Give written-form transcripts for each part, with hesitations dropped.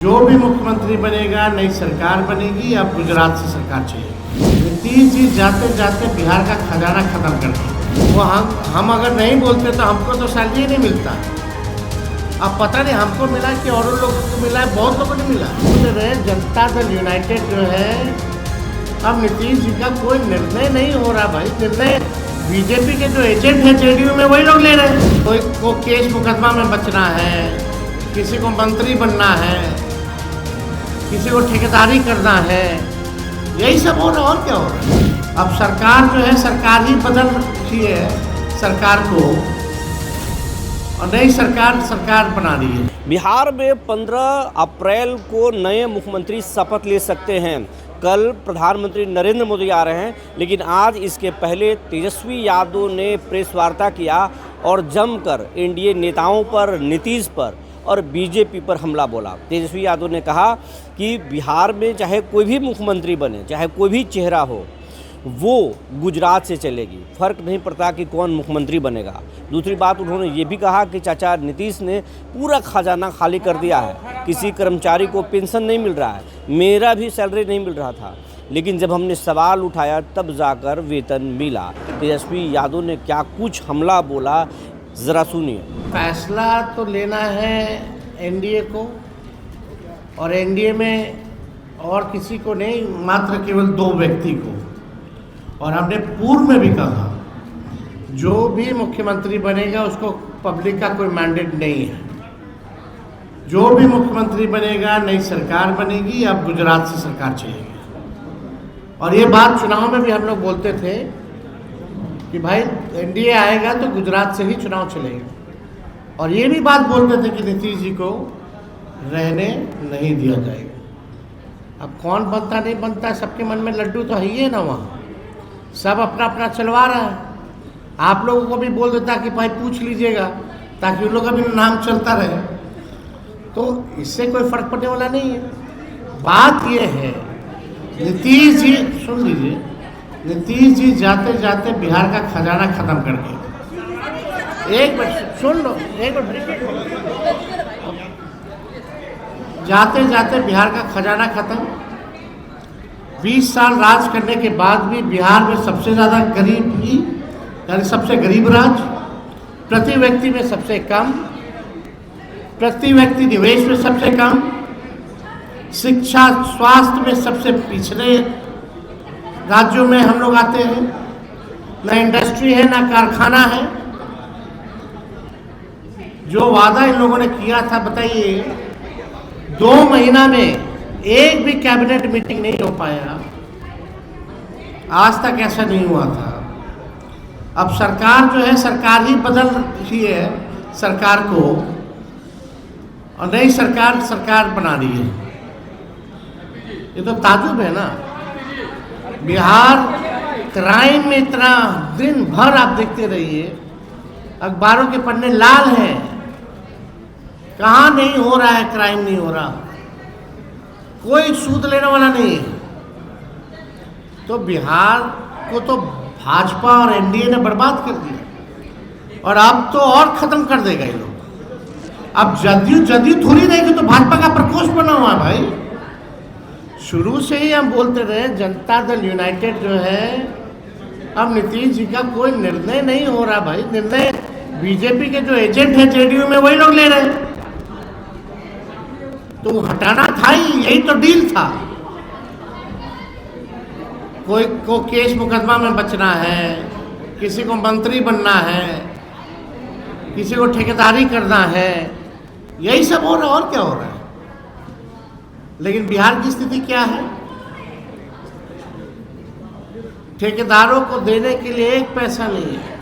जो भी मुख्यमंत्री बनेगा, नई सरकार बनेगी, अब गुजरात से सरकार चाहिए। नीतीश जी जाते जाते बिहार का खजाना खत्म कर दिया। वो हम अगर नहीं बोलते तो हमको तो सैलरी नहीं मिलता। अब पता नहीं हमको मिला कि और लोगों को मिला है, बहुत लोगों ने मिला। बोल रहे जनता दल यूनाइटेड जो है, अब नीतीश जी का कोई निर्णय नहीं हो रहा भाई। निर्णय बीजेपी के जो एजेंट है जेडीयू में, वही लोग ले रहे हैं। कोई को केस मुकदमा में बचना है, किसी को मंत्री बनना है, किसी को ठेकेदारी करना है, यही सब हो रहा। और क्या हो रहा है? अब सरकार जो है, सरकार ही बदल रही है सरकार को, और नई सरकार बना रही है। बिहार में 15 अप्रैल को नए मुख्यमंत्री शपथ ले सकते हैं। कल प्रधानमंत्री नरेंद्र मोदी आ रहे हैं, लेकिन आज इसके पहले तेजस्वी यादव ने प्रेस वार्ता किया और जमकर एनडीए नेताओं पर, नीतीश पर और बीजेपी पर हमला बोला। तेजस्वी यादव ने कहा कि बिहार में चाहे कोई भी मुख्यमंत्री बने, चाहे कोई भी चेहरा हो, वो गुजरात से चलेगी, फ़र्क नहीं पड़ता कि कौन मुख्यमंत्री बनेगा। दूसरी बात उन्होंने ये भी कहा कि चाचा नीतीश ने पूरा खजाना खाली कर दिया है, किसी कर्मचारी को पेंशन नहीं मिल रहा है, मेरा भी सैलरी नहीं मिल रहा था, लेकिन जब हमने सवाल उठाया तब जाकर वेतन मिला। तेजस्वी यादव ने क्या कुछ हमला बोला, ज़रा सुनिए। फैसला तो लेना है एनडीए को, और एनडीए में और किसी को नहीं, मात्र केवल 2 व्यक्ति को। और हमने पूर्व में भी कहा, जो भी मुख्यमंत्री बनेगा उसको पब्लिक का कोई मैंडेट नहीं है। जो भी मुख्यमंत्री बनेगा, नई सरकार बनेगी, अब गुजरात से सरकार चलेगी। और ये बात चुनाव में भी हम लोग बोलते थे कि भाई एनडीए आएगा तो गुजरात से ही चुनाव चलेगा। और ये भी बात बोलते थे कि नीतीश जी को रहने नहीं दिया जाएगा। अब कौन बनता नहीं बनता, सबके मन में लड्डू तो है ही है ना। वहाँ सब अपना अपना चलवा रहा है। आप लोगों को भी बोल देता कि भाई पूछ लीजिएगा, ताकि उन लोगों का भी नाम चलता रहे। तो इससे कोई फर्क पड़ने वाला नहीं है। बात ये है, नीतीश जी, सुन लीजिए, नीतीश जी जाते जाते बिहार का खजाना खत्म कर दिया। एक मिनट सुन लो, एक मिनट। जाते जाते बिहार का खजाना खत्म। 20 साल राज करने के बाद भी बिहार में सबसे ज़्यादा गरीब ही, यानी सबसे गरीब राज्य, प्रति व्यक्ति में सबसे कम, प्रति व्यक्ति निवेश में सबसे कम, शिक्षा स्वास्थ्य में सबसे पिछड़े राज्यों में हम लोग आते हैं। ना इंडस्ट्री है, ना कारखाना है। जो वादा इन लोगों ने किया था, बताइए, 2 महीना में एक भी कैबिनेट मीटिंग नहीं हो पाया। आज तक ऐसा नहीं हुआ था। अब सरकार जो है, सरकार ही बदल रही है सरकार को, और नई सरकार बना रही है। ये तो ताजुब है ना। बिहार क्राइम में इतना, दिन भर आप देखते रहिए, अखबारों के पन्ने लाल हैं। कहाँ नहीं हो रहा है क्राइम, नहीं हो रहा, कोई सूद लेने वाला नहीं है। तो बिहार को तो भाजपा और एनडीए ने बर्बाद कर दिया, और अब तो और खत्म कर देगा ये लोग। अब जदयू थोड़ी रहेगी, तो भाजपा का प्रकोष्ठ बना हुआ है भाई। शुरू से ही हम बोलते रहे, जनता दल यूनाइटेड जो है, अब नीतीश जी का कोई निर्णय नहीं हो रहा भाई। निर्णय बीजेपी के जो एजेंट है जेडीयू में, वही लोग ले रहे हैं। तो हटाना था ही, यही तो डील था। कोई को केस मुकदमा में बचना है, किसी को मंत्री बनना है, किसी को ठेकेदारी करना है, यही सब हो रहा। और क्या हो रहा है? लेकिन बिहार की स्थिति क्या है? ठेकेदारों को देने के लिए 1 पैसा नहीं है।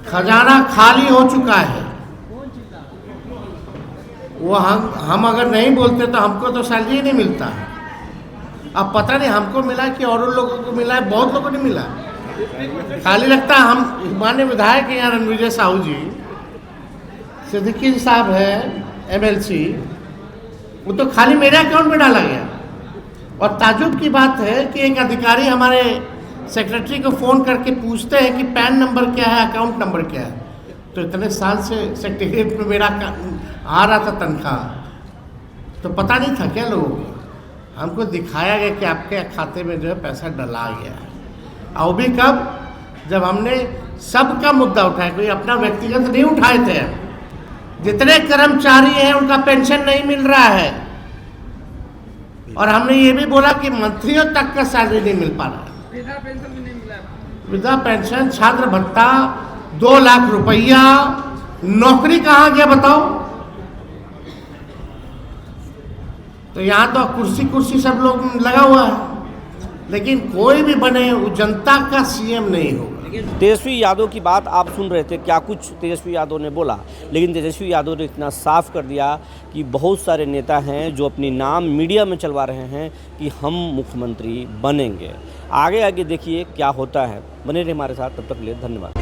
खजाना खाली हो चुका है। वो हम अगर नहीं बोलते तो हमको तो सैलरी नहीं मिलता। अब पता नहीं हमको मिला कि और लोगों को मिला है, बहुत लोगों ने मिला। खाली लगता है हम माननीय विधायक हैं यहाँ रणविजय साहू जी, सिद्दीकी साहब है एमएलसी, वो तो खाली मेरे अकाउंट में डाला गया। और ताजुब की बात है कि एक अधिकारी हमारे सेक्रेटरी को फ़ोन करके पूछते हैं कि पैन नंबर क्या है, अकाउंट नंबर क्या है। तो इतने साल से सेक्रेटरीट में मेरा आ रहा था तनख्वाह, तो पता नहीं था क्या लोगों को? हमको दिखाया गया कि आपके खाते में जो है पैसा डला गया है। और भी कब? जब हमने सबका मुद्दा उठाया, कोई अपना व्यक्तिगत नहीं उठाए थे। जितने कर्मचारी हैं उनका पेंशन नहीं मिल रहा है, और हमने ये भी बोला कि मंत्रियों तक का सैलरी नहीं मिल पा रहा है। वृद्धा पेंशन भी नहीं मिला है। वृद्धा पेंशन, छात्र भत्ता, 2 लाख रुपया, नौकरी कहाँ गया बताओ? तो यहाँ तो कुर्सी कुर्सी सब लोग लगा हुआ है, लेकिन कोई भी बने वो जनता का सीएम नहीं होगा। तेजस्वी यादव की बात आप सुन रहे थे, क्या कुछ तेजस्वी यादव ने बोला, लेकिन तेजस्वी यादव ने इतना साफ कर दिया कि बहुत सारे नेता हैं जो अपनी नाम मीडिया में चलवा रहे हैं कि हम मुख्यमंत्री बनेंगे। आगे आगे देखिए क्या होता है, बने रहिए हमारे साथ, तब तक के लिए धन्यवाद।